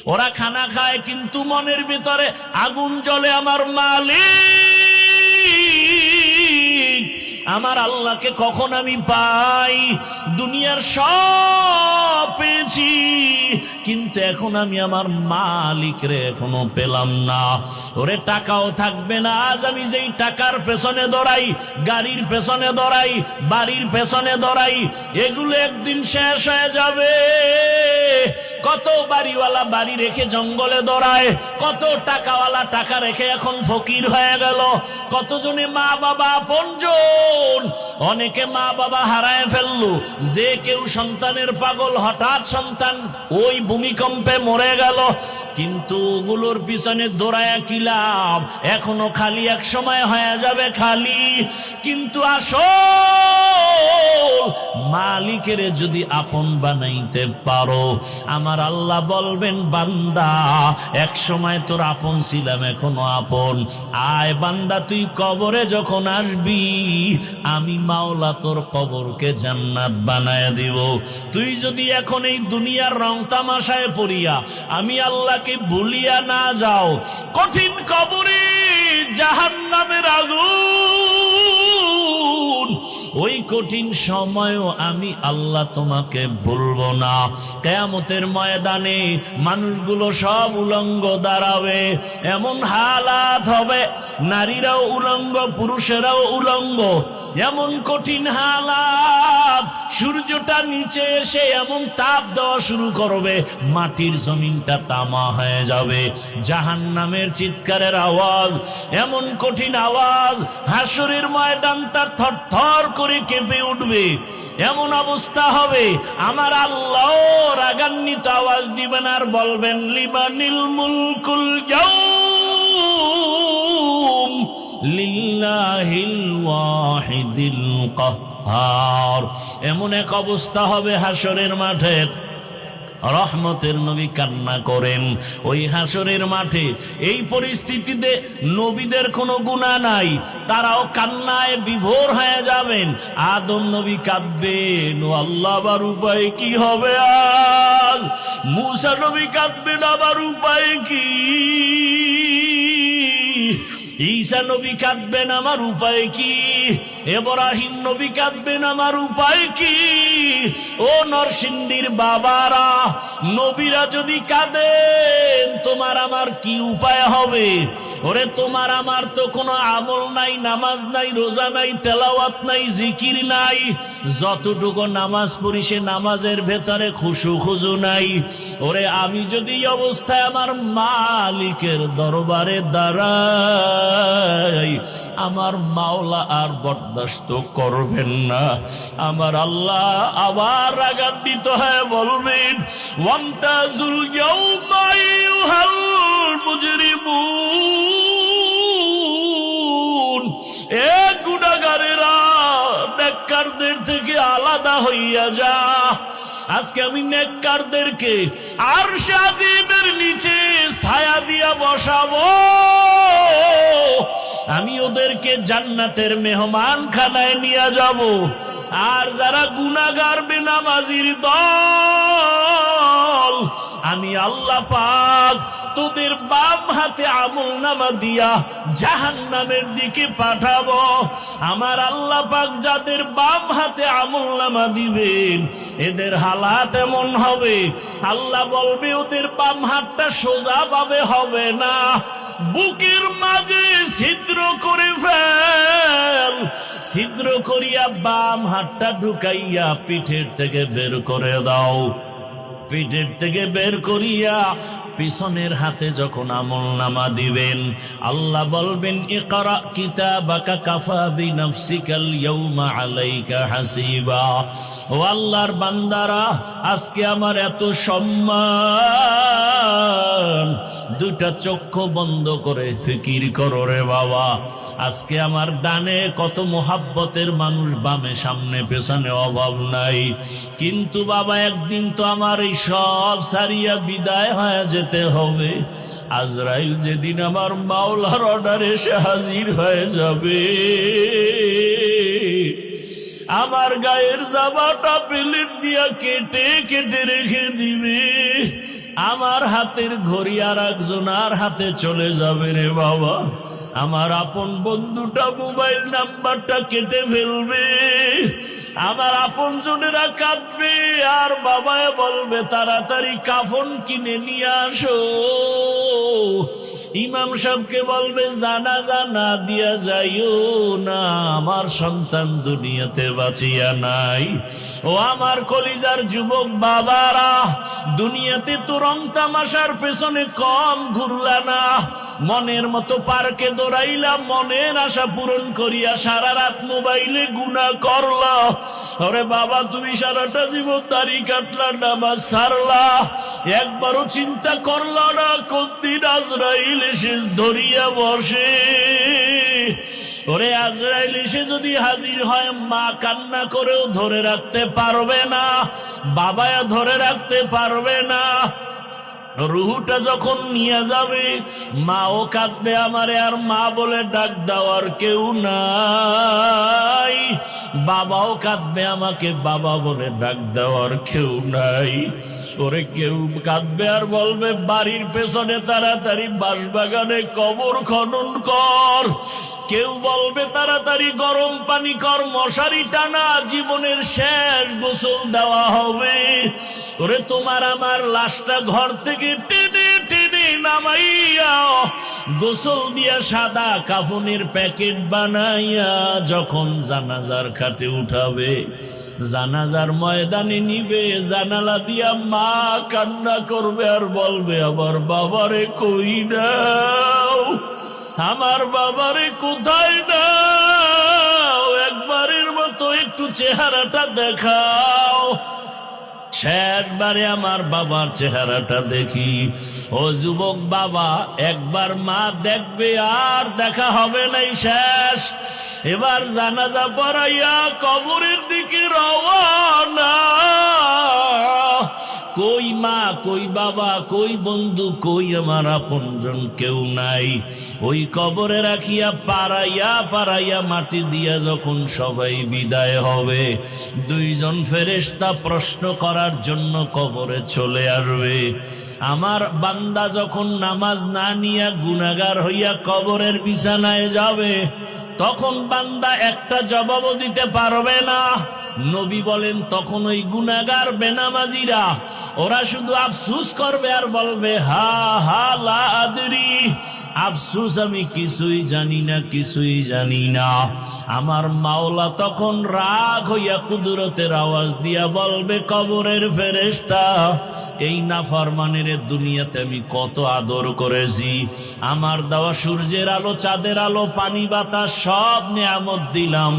ওরা খানা খায় কিন্তু মনের ভিতরে আগুন জ্বলে, আমার মালিক আমার আল্লাহকে কখন আমি পাই? দুনিয়ার সব পেয়েছি কিন্তু এখন আমি আমার মালিকরে এখনো পেলাম না। ওরে টাকাও থাকবে না, আজ আমি যেই টাকার পেছনে দৌড়াই, গাড়ির পেছনে দৌড়াই, বাড়ির পেছনে দৌড়াই, এগুলো একদিন শেষ হয়ে যাবে। কত বাড়িওয়ালা বাড়ি রেখে জঙ্গলে দৌড়ায়, কত টাকাওয়ালা টাকা রেখে এখন ফকির হয়ে গেল, কতজনে মা বাবা আপনজন, অনেকে মা বাবা হারায় ফেললো। যে কেউ সন্তানের পাগল, হঠাৎ সন্তান ওই ভূমিকম্পে মরে গেল, কিন্তু ওগুলোর পিছনে দৌড়ায় কি লাভ? এখনো খালি, এক সময় হয়ে যাবে খালি। কিন্তু আসল মালিকের যদি আপন বানাইতে পারো, আমার আল্লাহ বলবেন বান্দা এক সময় তোর আপন ছিলাম, এখনো আপন। আয় বান্দা, তুই কবরে যখন আসবি আমি মাওলা তোর কবরকে জান্নাত বানায় দিব। তুই যদি এখন এই দুনিয়ার রং তামাশায় পড়িয়া আমি আল্লাহকে ভুলিয়া না যাও, কঠিন কবরে জাহান্নামের আগুন, ওই কঠিন সময়ও আমি আল্লাহ তোমাকে ভুলবো না। কিয়ামতের ময়দানে মানুষগুলো সব উলঙ্গ দাঁড়াবে, এমন হালাত হবে, নারীরাও উলঙ্গ, পুরুষেরাও উলঙ্গ, এমন কঠিন হালাত। সূর্যটা নিচে এসে এমন তাপ দেওয়া শুরু করবে, মাটির জমিনটা তামা হয়ে যাবে। জাহান্নামের চিৎকারের আওয়াজ, এমন কঠিন আওয়াজ, হাসরের ময়দানটা থরথর করে কেঁপে উঠবে। এমন অবস্থা হবে আমার আল্লাহ রাগান্বিত আওয়াজ দিবেন আর বলবেন লিমানিল মুলকুল ইয়াউম লিল্লাহিল ওয়াহিদিল কাহ্হার। এমন এক অবস্থা হবে হাসরের মাঠে, রহমতের নবী কান্না করেন ওই হাসরের মাঠে। এই পরিস্থিতিতে নবীদের কোনো গুনাহ নাই, তারাও কান্নায় বিভোর হয়ে যাবেন। আদম নবী কাঁদবেন, ও আল্লাহ আবার উপায় কি হবে আজ? মূসা নবী কাঁদবেন, আবার উপায় কি? ঈসা নবী কাঁদবেন, আমার উপায় কি? ইব্রাহিম নবী কাঁদবেন, আমার উপায় কি? ও নরসিংদীর বাবারা, নবীরা যদি কাঁদেন তোমার আমার কি উপায় হবে? ওরে তোমার আমার তো কোনো আমল নাই, নামাজ নাই, রোজা নাই, তেলাওয়াত নাই, জিকির নাই। যতটুকু নামাজ পড়ি সে নামাজের ভেতরে খুশু খুজু নাই। ওরে আমি যদি এই অবস্থায় আমার মালিকের দরবারে দাঁড়াই, আমার মাওলা আর বরদাস্ত করবেন না। আমার আল্লাহ আবার রাগান্বিত হয়ে বলবেন ওয়ামতাজুল ইয়াউমা আইয়ুহাল মুজরিমুন, এ গুনাহগারেরা নেককারদের থেকে আলাদা হইয়া যা। আজকে আমি নেককারদেরকে আরশে আজিমের নিচে ছায়া দিয়া বসাবো, আমি ওদেরকে জান্নাতের মেহমান খানায় নিয়ে যাব। আর যারা গুনাহগার বেনামাজির দল, আমি আল্লাহ পাক তোদের বাম হাতে আমলনামা দিয়া জাহান্নামের দিকে পাঠাবো। আমার আল্লাহ পাক যাদের বাম হাতে আমলনামা দিবেন এদের হালাত এমন হবে, আল্লাহ বলবে ওদের বাম হাতটা সোজা ভাবে হবে না, বুকের মাঝে ছিদ্র করে ফেল, ছিদ্র করিয়া বাম হাতটা ঢুকাইয়া পিঠের থেকে বের করে দাও। পিঠের থেকে বের করিয়া পিছনের হাতে যখন আমলনামা দিবেন আল্লাহ বলবেন ইকরা কিতাবাকা কাফা বিনাফসিকাল ইয়াউমা আলাইকা হাসিবা। ও আল্লাহর বান্দারা, আজকে আমার এত সম্মান, দুইটা চক্ষু বন্ধ করে ফিকির করো রে বাবা। আজকে আমার ডানে কত মোহাব্বতের মানুষ, বামে সামনে পেছনে অভাব নাই, কিন্তু বাবা একদিন তো আমার এই সব সারিয়া বিদায় হয়ে যেতে হবে। আজরাইল যেদিন আমার মাওলার অর্ডারে এসে হাজির হয়ে যাবে, আমার গায়ের জামাটা প্লেট দিয়া কেটে কেটে রেখে দিবে। আমার হাতের ঘড়ি আর একজনের হাতে চলে যাবে রে বাবা। আমার আপন বন্ধুটা মোবাইল নাম্বারটা কেটে ফেলবে, আমার আপন জনেরা কাঁদবে, আর বাবায় বলবে তাড়াতাড়ি কাফন কিনে নিয়ে আসো। ইমাম সাহেবকে বলবে জানাজা না দিয়া যাইও না, আমার সন্তান দুনিয়াতে বাঁচিয়া নাই। ও আমার কলিজার যুবক বাবারা, দুনিয়াতে তো রং তামাশার পেছনে কম ঘুরলা না, মনের মতো পার্কে দৌড়াইলা, মনের আশা পূরণ করিয়া সারা রাত মোবাইলে গুনাহ করলা। ওরে বাবা, তুমি সারাটা জীবন দাড়ি কাটলা, নামাজ ছাড়লা, একবারও চিন্তা করলা না কোন দিন আজরাইল এসে ধরিয়া বসে। ওরে আজরাইল এসে যদি হাজির হয়, মা কান্না করেও ধরে রাখতে পারবে না, বাবায়া ধরে রাখতে পারবে না। রুহুটা যখন নিয়ে যাবে, মাও কাঁদবে আমারে, আর মা বলে ডাক দেওয়ার কেউ নাই, বাবাও কাঁদবে আমাকে, বাবা বলে ডাক দেওয়ার কেউ নাই। ওরে কেউ কাঁদবে আর বলবে বাড়ির পেছনে তাড়াতাড়ি বাঁশবাগানে কবর খনন কর, কেউ বলবে তাড়াতাড়ি গরম পানি কর, মশারি টানা, জীবনের শেষ গোসল দেওয়া হবে। ওরে তোমার আমার লাশটা ঘর থেকে টেনে টেনে নামাইয়া গোসল দিয়া সাদা কাফনের প্যাকেট বানাইয়া যখন জানাজার খাটে উঠাবে, জানাজার ময়দানে নিবে, জানালা দিয়া মা কান্না করবে আর বলবে আমার বাবারে কই নাও, আমার বাবারে কোথায় নাও, একবারের মতো একটু চেহারাটা দেখাও। শেষবারে আমার বাবার চেহারাটা দেখি। ও যুবক বাবা, একবার মা দেখবে আর দেখা হবে নাই, শেষ। এবার জানাজা পড়াইয়া কবরের দিকে রওয়ানা। কই মা, কই বাবা, কই বন্ধু, কই আমার আপনজন, কেউ নাই। ওই কবরে রাখিয়া পাড়াইয়া পাড়াইয়া মাটি দিয়া যখন সবাই বিদায় হবে, দুইজন ফেরেশতা প্রশ্ন করার জন্য কবরে চলে আসবে। আমার বান্দা যখন নামাজ না নিয়া গুনাহগার হইয়া কবরের বিছানায় যাবে, তখন বান্দা একটা জবাবও দিতে পারবে না। নবী বলেন তখন ওই গুনাহগার বেনামাজিরা ওরা শুধু আফসুস করবে আর বলবে হা হা লা আদরি, আফসুস আমি কিছুই জানি না, কিছুই জানি না। আমার মাওলা তখন রাগ হইয়া কুদরতের আওয়াজ দিয়া বলবে কবরের ফেরেশতা, এই নাফরমানের দুনিয়াতে আমি কত আদর করেছি, আমার দেওয়া সূর্যের আলো, চাঁদের আলো, পানি বাতাস সব নিয়ামত দিলাম,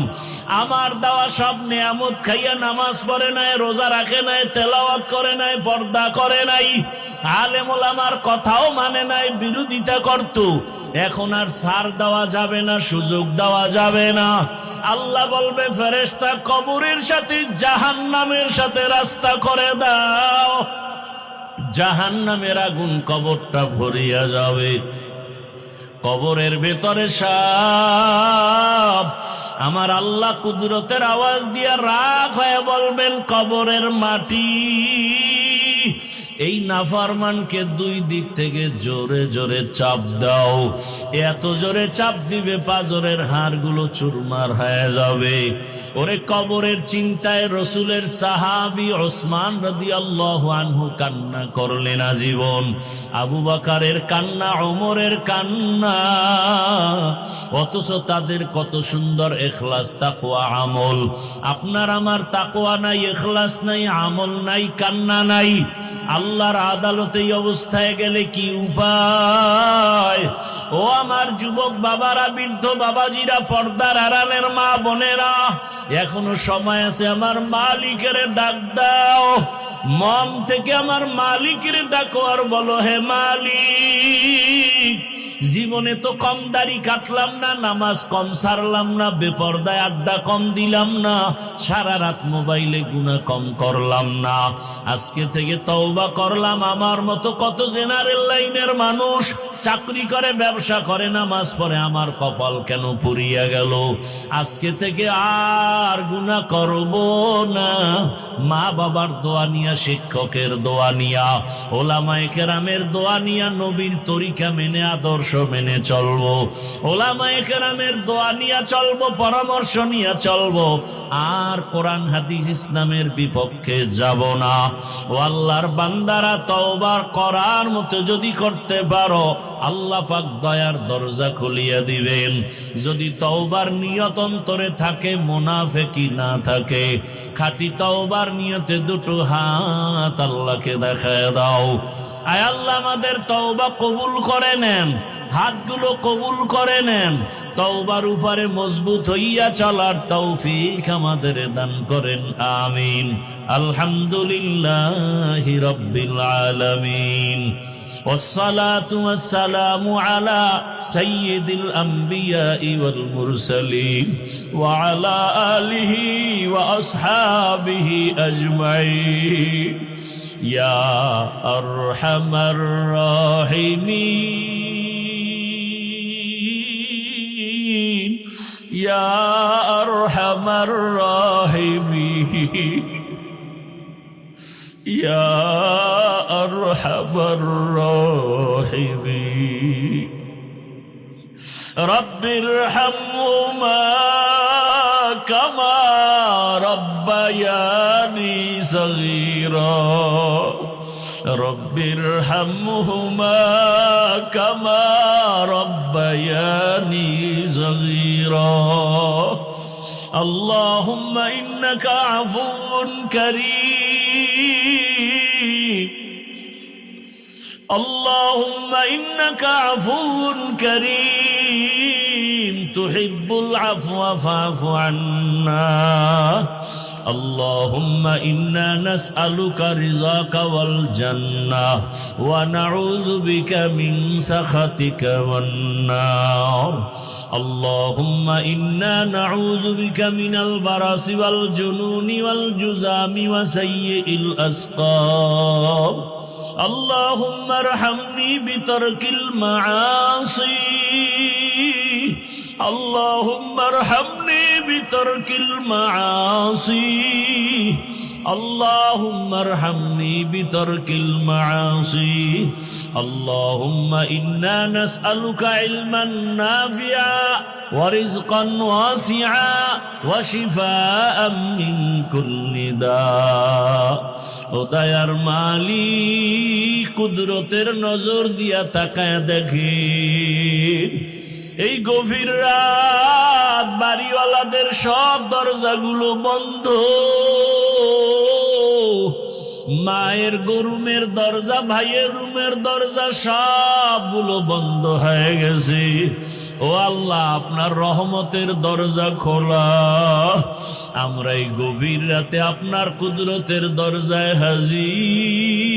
আমার দেওয়া সব নিয়ামত খাইয়া নামাজ পড়ে নাই, রোজা রাখে নাই, তেলাওয়াত করে নাই, পর্দা করে নাই, আলেম ওলামার কথাও মানে নাই, বিরোধিতা করত। এখন আর ছাড় দেওয়া যাবে না, সুযোগ দেওয়া যাবে না। আল্লাহ বলবে ফেরেশতা কবরের সাথে জাহান্নামের সাথে রাস্তা করে দাও, জাহান্নামের আগুন কবরটা ভরিয়া যাবে। কবরের ভেতরে সব আমার আল্লাহ কুদরতের আওয়াজ দিয়া রাগ হয়ে বলবেন কবরের মাটি, এই নাফরমানকে দুই দিক থেকে জোরে জোরে চাপ দাও। এত জোরে চাপ দিবে পাজরের হাড়গুলো চুরমার হয়ে যাবে। ওরে কবরের চিন্তায় রসুলের সাহাবী ওসমান রাদিয়াল্লাহু আনহু কান্না করলেন আজীবন। আবু বকরের কান্না, ওমরের কান্না, অথচ তাদের কত সুন্দর ইখলাস, তাকওয়া, আমল। আপনার আমার তাকওয়া নাই, ইখলাস নাই, আমল নাই, কান্না নাই। আল্লাহর আদালতে এই অবস্থায় গেলে কি উপায়? ও আমার যুবক বাবারা, বৃদ্ধ বাবাজিরা, পর্দার আড়ালের মা বোনেরা, এখনো সময় আছে। আমার মালিকের ডাক দাও, মন থেকে আমার মালিকের ডাকো আর বলো হে মালিক, জীবনে তো কম দাড়ি কাটলাম না, নামাজ কম সারলাম না, বেপরদায় আড্ডা কম দিলাম না, সারা রাত মোবাইলে গুনাহ কম করলাম না। আজকে থেকে তওবা করলাম। আমার মতো কত জেনারেল লাইনের মানুষ চাকরি করে, ব্যবসা করে, নামাজ পড়ে, আমার কপাল কেন পুড়িয়া গেল? আজকে থেকে আর গুনাহ করব না। মা বাবার দোয়া নিয়া, শিক্ষকের দোয়া নিয়া, ওলামায়ে কেরামের দোয়া নিয়া, নবীর তরিকা মেনে, আদর্শ মেনে চলবো। ওলামায়ে কেরামের দোয়া নিয়া চলবো, পরামর্শ নিয়া চলবো। আর কোরআন হাদিস ইসলামের বিপক্ষে যাব না। ও আল্লাহর বান্দারা, তওবা করার মতো যদি করতে পারো, আল্লাহ পাক দয়ার দরজা খুলিয়া দিবেন। যদি তওবার নিয়ত অন্তরে থাকে, মুনাফিকি না থাকে, খাঁটি তওবার নিয়তে দুটো হাত আল্লাহকে দেখায় দাও। আয় আল্লাহ, আমাদের তওবা কবুল করে নেন, হাতগুলো কবুল করে নেন। তওবার উপরে মজবুত হইয়া চলার তৌফিক আমাদের দান করেন, আমিন। আলহামদুলিল্লাহি রাব্বিল আলামিন। والصلاة والسلام على سيد الأنبياء والمرسلين وعلى آله وأصحابه أجمعين يا أرحم الراحمين يا أرحم الراحمين يا أرحم الراحمين رب ارحمهما كما ربياني صغيرا رب ارحمهما كما ربياني صغيرا اللهم إنك عفو كريم اللهم إنك عفو كريم تحب العفو فاعف عنا اللهم إنا نسألك رضاك والجنة ونعوذ بك من سخطك والنار اللهم إنا نعوذ بك من البرص والجنون والجذام وسيء الأسقام اللهم ارحمني بترك المعاصي اللهم ارحمني بترك المعاصي اللهم ارحمني بترك المعاصي اللهم إنا نسألك علما نافعا ورزقا واسعا وشفاء من كل داء ও দয়ার মালিক, কুদরতের নজর দিয়া তাকায় দেখেন, এই গভীর রাত বাড়িওয়ালাদের সব দরজাগুলো বন্ধ, মায়ের রুমের দরজা, ভাইয়ের রুমের দরজা সবগুলো বন্ধ হয়ে গেছে। ও আল্লাহ, আপনার রহমতের দরজা খোলা। আমরা এই গভীর রাতে আপনার কুদরতের দরজায় হাজির।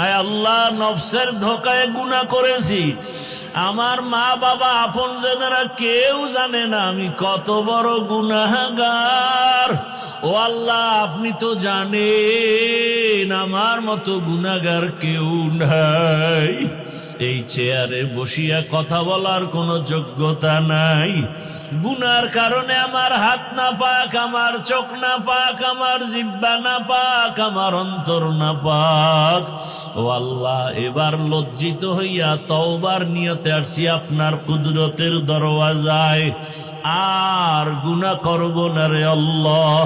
আয় আল্লাহ, নফসের ধোকায় গুনাহ করেছি। আমার মা বাবা আপনজনেরা কেউ জানে না আমি কত বড় গুনাহগার। ও আল্লাহ, আপনি তো জানেন আমার মতো গুনাহগার কেউ নাই। এই চেয়ারে বসিয়া কথা বলার কোনো যোগ্যতা নাই। গুনার কারণে আমার হাত না পাক, আমার চোখ না পাক, আমার জিহ্বা না পাক, আমার অন্তর না পাক। ও আল্লাহ, এবার লজ্জিত হইয়া তওবার নিয়তে আসছি আপনার কুদরতের দরওয়াজায়। আর গুনাহ করব না রে আল্লাহ।